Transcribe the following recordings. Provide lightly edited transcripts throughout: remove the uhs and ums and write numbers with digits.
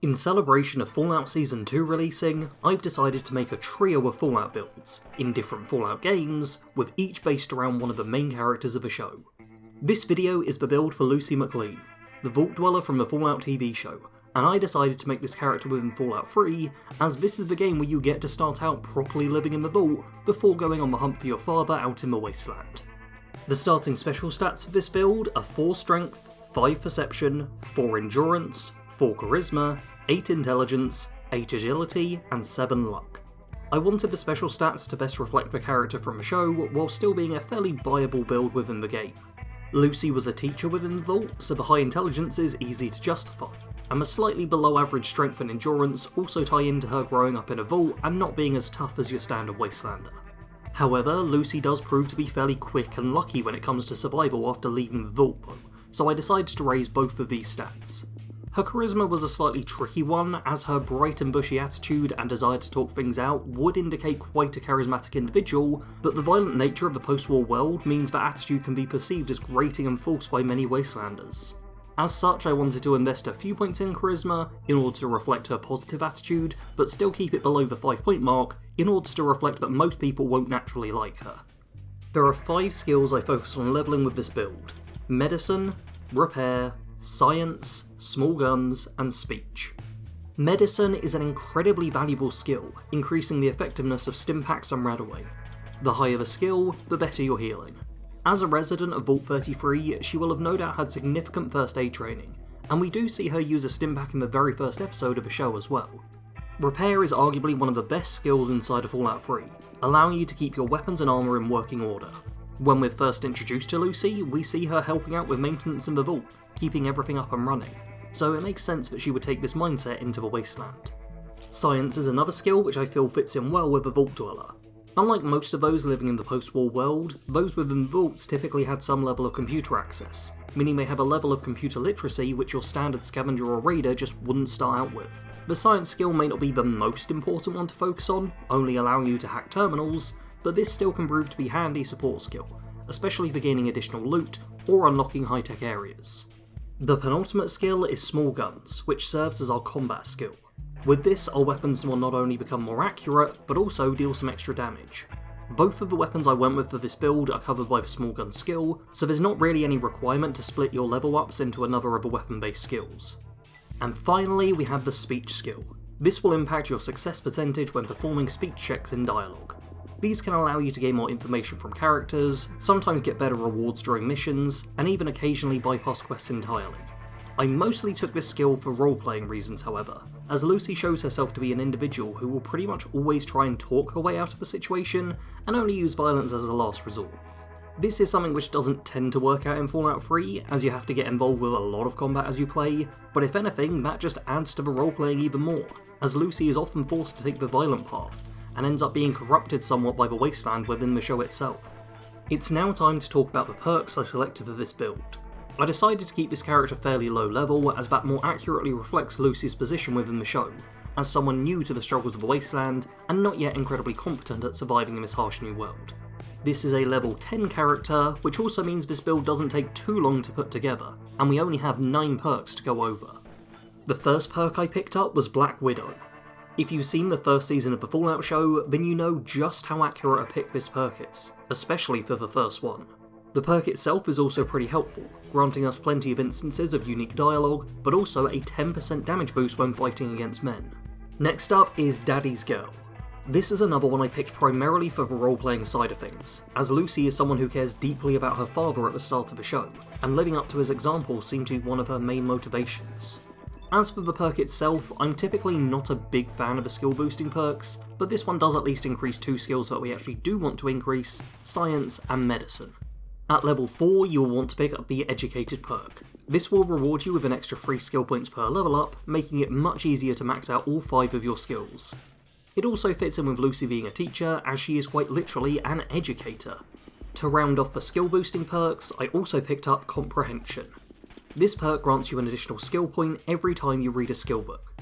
In celebration of Fallout Season 2 releasing, I've decided to make a trio of Fallout builds, in different Fallout games, with each based around one of the main characters of the show. This video is the build for Lucy MacLean, the Vault Dweller from the Fallout TV show, and I decided to make this character within Fallout 3, as this is the game where you get to start out properly living in the vault before going on the hunt for your father out in the wasteland. The starting special stats for this build are 4 strength, 5 perception, 4 endurance, 4 charisma, 8 intelligence, 8 agility, and 7 luck. I wanted the special stats to best reflect the character from the show, while still being a fairly viable build within the game. Lucy was a teacher within the vault, so the high intelligence is easy to justify, and the slightly below average strength and endurance also tie into her growing up in a vault and not being as tough as your standard wastelander. However, Lucy does prove to be fairly quick and lucky when it comes to survival after leaving the vault though, so I decided to raise both of these stats. Her charisma was a slightly tricky one, as her bright and bushy attitude and desire to talk things out would indicate quite a charismatic individual, but the violent nature of the post-war world means that attitude can be perceived as grating and false by many wastelanders. As such, I wanted to invest a few points in charisma in order to reflect her positive attitude, but still keep it below the 5-point mark in order to reflect that most people won't naturally like her. There are 5 skills I focus on leveling with this build: medicine, repair, science, small guns, and speech. Medicine is an incredibly valuable skill, increasing the effectiveness of stimpaks and radaway. The higher the skill, the better your healing. As a resident of Vault 33, she will have no doubt had significant first aid training, and we do see her use a stimpak in the very first episode of the show as well. Repair is arguably one of the best skills inside of Fallout 3, allowing you to keep your weapons and armour in working order. When we're first introduced to Lucy, we see her helping out with maintenance in the vault, keeping everything up and running, so it makes sense that she would take this mindset into the wasteland. Science is another skill which I feel fits in well with the Vault Dweller. Unlike most of those living in the post-war world, those within vaults typically had some level of computer access, meaning they have a level of computer literacy which your standard scavenger or raider just wouldn't start out with. The science skill may not be the most important one to focus on, only allowing you to hack terminals, but this still can prove to be a handy support skill, especially for gaining additional loot or unlocking high-tech areas. The penultimate skill is small guns, which serves as our combat skill. With this, our weapons will not only become more accurate, but also deal some extra damage. Both of the weapons I went with for this build are covered by the small gun skill, so there's not really any requirement to split your level ups into another of the weapon-based skills. And finally, we have the speech skill. This will impact your success percentage when performing speech checks in dialogue. These can allow you to gain more information from characters, sometimes get better rewards during missions, and even occasionally bypass quests entirely. I mostly took this skill for role-playing reasons however, as Lucy shows herself to be an individual who will pretty much always try and talk her way out of a situation, and only use violence as a last resort. This is something which doesn't tend to work out in Fallout 3, as you have to get involved with a lot of combat as you play, but if anything, that just adds to the role-playing even more, as Lucy is often forced to take the violent path, and ends up being corrupted somewhat by the wasteland within the show itself. It's now time to talk about the perks I selected for this build. I decided to keep this character fairly low level, as that more accurately reflects Lucy's position within the show, as someone new to the struggles of the wasteland and not yet incredibly competent at surviving in this harsh new world. This is a level 10 character, which also means this build doesn't take too long to put together, and we only have 9 perks to go over. The first perk I picked up was Black Widow. If you've seen the first season of the Fallout show, then you know just how accurate a pick this perk is, especially for the first one. The perk itself is also pretty helpful, granting us plenty of instances of unique dialogue, but also a 10% damage boost when fighting against men. Next up is Daddy's Girl. This is another one I picked primarily for the role-playing side of things, as Lucy is someone who cares deeply about her father at the start of the show, and living up to his example seemed to be one of her main motivations. As for the perk itself, I'm typically not a big fan of the skill boosting perks, but this one does at least increase 2 skills that we actually do want to increase: science and medicine. At level 4, you will want to pick up the Educated perk. This will reward you with an extra 3 skill points per level up, making it much easier to max out all 5 of your skills. It also fits in with Lucy being a teacher, as she is quite literally an educator. To round off the skill boosting perks, I also picked up Comprehension. This perk grants you an additional skill point every time you read a skill book.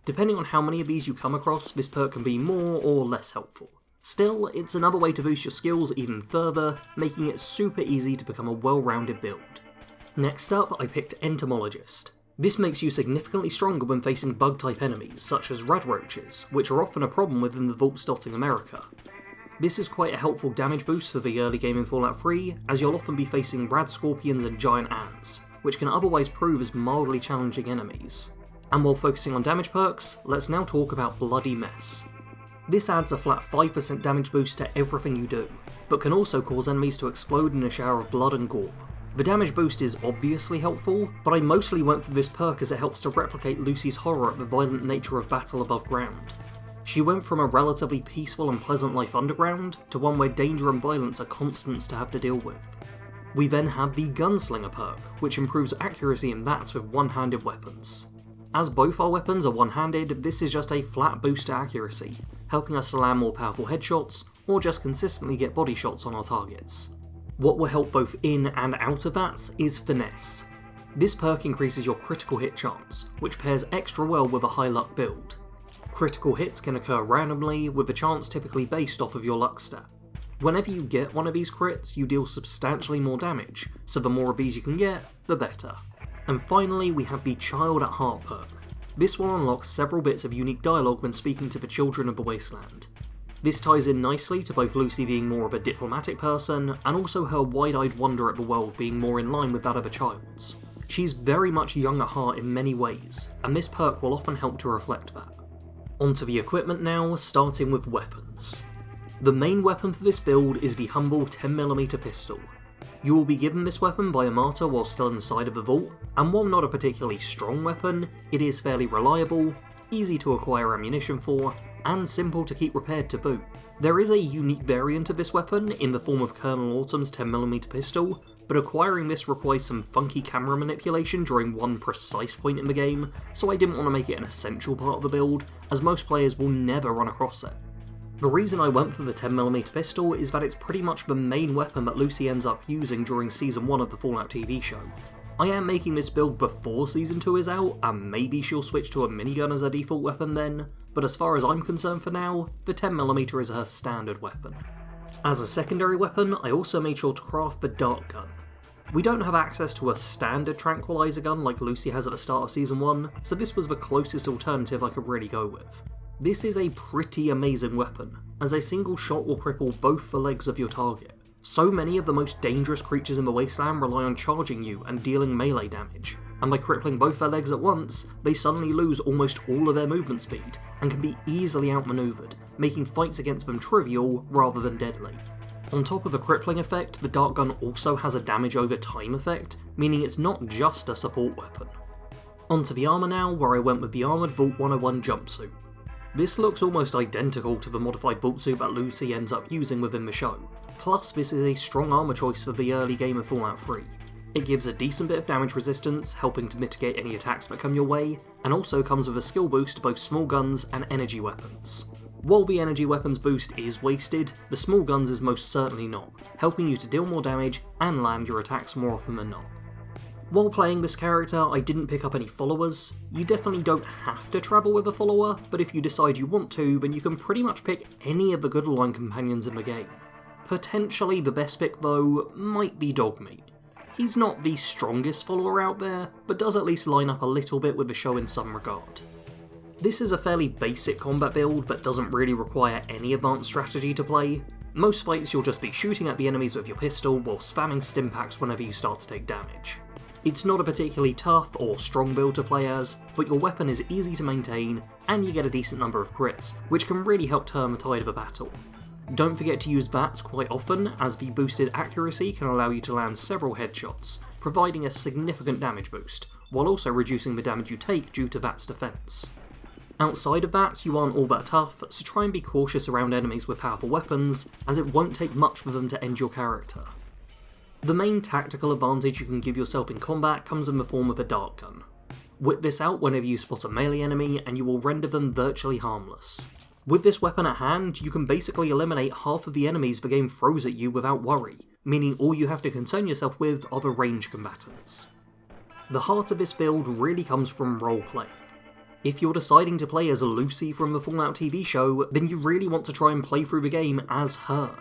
Depending on how many of these you come across, this perk can be more or less helpful. Still, it's another way to boost your skills even further, making it super easy to become a well-rounded build. Next up, I picked Entomologist. This makes you significantly stronger when facing bug-type enemies, such as radroaches, which are often a problem within the vaults dotting America. This is quite a helpful damage boost for the early game in Fallout 3, as you'll often be facing rad scorpions and giant ants, which can otherwise prove as mildly challenging enemies. And while focusing on damage perks, let's now talk about Bloody Mess. This adds a flat 5% damage boost to everything you do, but can also cause enemies to explode in a shower of blood and gore. The damage boost is obviously helpful, but I mostly went for this perk as it helps to replicate Lucy's horror at the violent nature of battle above ground. She went from a relatively peaceful and pleasant life underground, to one where danger and violence are constants to have to deal with. We then have the Gunslinger perk, which improves accuracy in bats with one-handed weapons. As both our weapons are one-handed, this is just a flat boost to accuracy, helping us to land more powerful headshots, or just consistently get body shots on our targets. What will help both in and out of bats is Finesse. This perk increases your critical hit chance, which pairs extra well with a high luck build. Critical hits can occur randomly, with the chance typically based off of your luck stat. Whenever you get one of these crits, you deal substantially more damage, so the more of these you can get, the better. And finally, we have the Child at Heart perk. This will unlock several bits of unique dialogue when speaking to the children of the Wasteland. This ties in nicely to both Lucy being more of a diplomatic person, and also her wide-eyed wonder at the world being more in line with that of a child's. She's very much young at heart in many ways, and this perk will often help to reflect that. Onto the equipment now, starting with weapons. The main weapon for this build is the humble 10mm pistol. You will be given this weapon by a martyr while still inside of the vault, and while not a particularly strong weapon, it is fairly reliable, easy to acquire ammunition for, and simple to keep repaired to boot. There is a unique variant of this weapon in the form of Colonel Autumn's 10mm pistol, but acquiring this requires some funky camera manipulation during one precise point in the game, so I didn't want to make it an essential part of the build, as most players will never run across it. The reason I went for the 10mm pistol is that it's pretty much the main weapon that Lucy ends up using during Season 1 of the Fallout TV show. I am making this build before Season 2 is out, and maybe she'll switch to a minigun as a default weapon then, but as far as I'm concerned for now, the 10mm is her standard weapon. As a secondary weapon, I also made sure to craft the dart gun. We don't have access to a standard tranquilizer gun like Lucy has at the start of Season 1, so this was the closest alternative I could really go with. This is a pretty amazing weapon, as a single shot will cripple both the legs of your target. So many of the most dangerous creatures in the Wasteland rely on charging you and dealing melee damage, and by crippling both their legs at once, they suddenly lose almost all of their movement speed, and can be easily outmaneuvered, making fights against them trivial rather than deadly. On top of the crippling effect, the dart gun also has a damage over time effect, meaning it's not just a support weapon. Onto the armour now, where I went with the Armoured Vault 101 jumpsuit. This looks almost identical to the modified vault suit that Lucy ends up using within the show, plus this is a strong armour choice for the early game of Fallout 3. It gives a decent bit of damage resistance, helping to mitigate any attacks that come your way, and also comes with a skill boost to both small guns and energy weapons. While the energy weapons boost is wasted, the small guns is most certainly not, helping you to deal more damage and land your attacks more often than not. While playing this character, I didn't pick up any followers. You definitely don't have to travel with a follower, but if you decide you want to, then you can pretty much pick any of the good line companions in the game. Potentially the best pick though might be Dogmeat. He's not the strongest follower out there, but does at least line up a little bit with the show in some regard. This is a fairly basic combat build that doesn't really require any advanced strategy to play. Most fights you'll just be shooting at the enemies with your pistol while spamming stimpaks whenever you start to take damage. It's not a particularly tough or strong build to play as, but your weapon is easy to maintain, and you get a decent number of crits, which can really help turn the tide of a battle. Don't forget to use VATS quite often, as the boosted accuracy can allow you to land several headshots, providing a significant damage boost, while also reducing the damage you take due to VATS defense. Outside of that, you aren't all that tough, so try and be cautious around enemies with powerful weapons, as it won't take much for them to end your character. The main tactical advantage you can give yourself in combat comes in the form of a dart gun. Whip this out whenever you spot a melee enemy and you will render them virtually harmless. With this weapon at hand, you can basically eliminate half of the enemies the game throws at you without worry, meaning all you have to concern yourself with are the range combatants. The heart of this build really comes from roleplay. If you're deciding to play as Lucy from the Fallout TV show, then you really want to try and play through the game as her.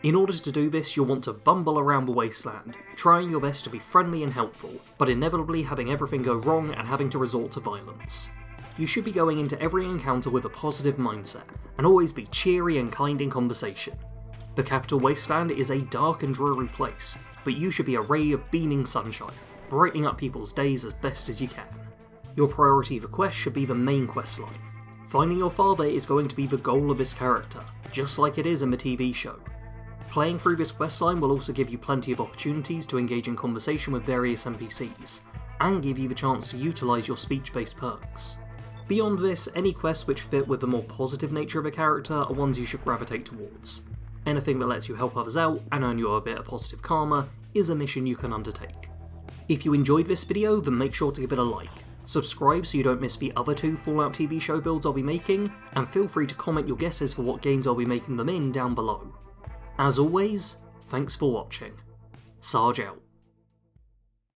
In order to do this, you'll want to bumble around the wasteland, trying your best to be friendly and helpful, but inevitably having everything go wrong and having to resort to violence. You should be going into every encounter with a positive mindset, and always be cheery and kind in conversation. The capital wasteland is a dark and dreary place, but you should be a ray of beaming sunshine, brightening up people's days as best as you can. Your priority for quests should be the main quest line. Finding your father is going to be the goal of this character, just like it is in the TV show. Playing through this questline will also give you plenty of opportunities to engage in conversation with various NPCs, and give you the chance to utilise your speech-based perks. Beyond this, any quests which fit with the more positive nature of a character are ones you should gravitate towards. Anything that lets you help others out and earn you a bit of positive karma is a mission you can undertake. If you enjoyed this video, then make sure to give it a like, subscribe so you don't miss the other 2 Fallout TV show builds I'll be making, and feel free to comment your guesses for what games I'll be making them in down below. As always, thanks for watching. Sarge out.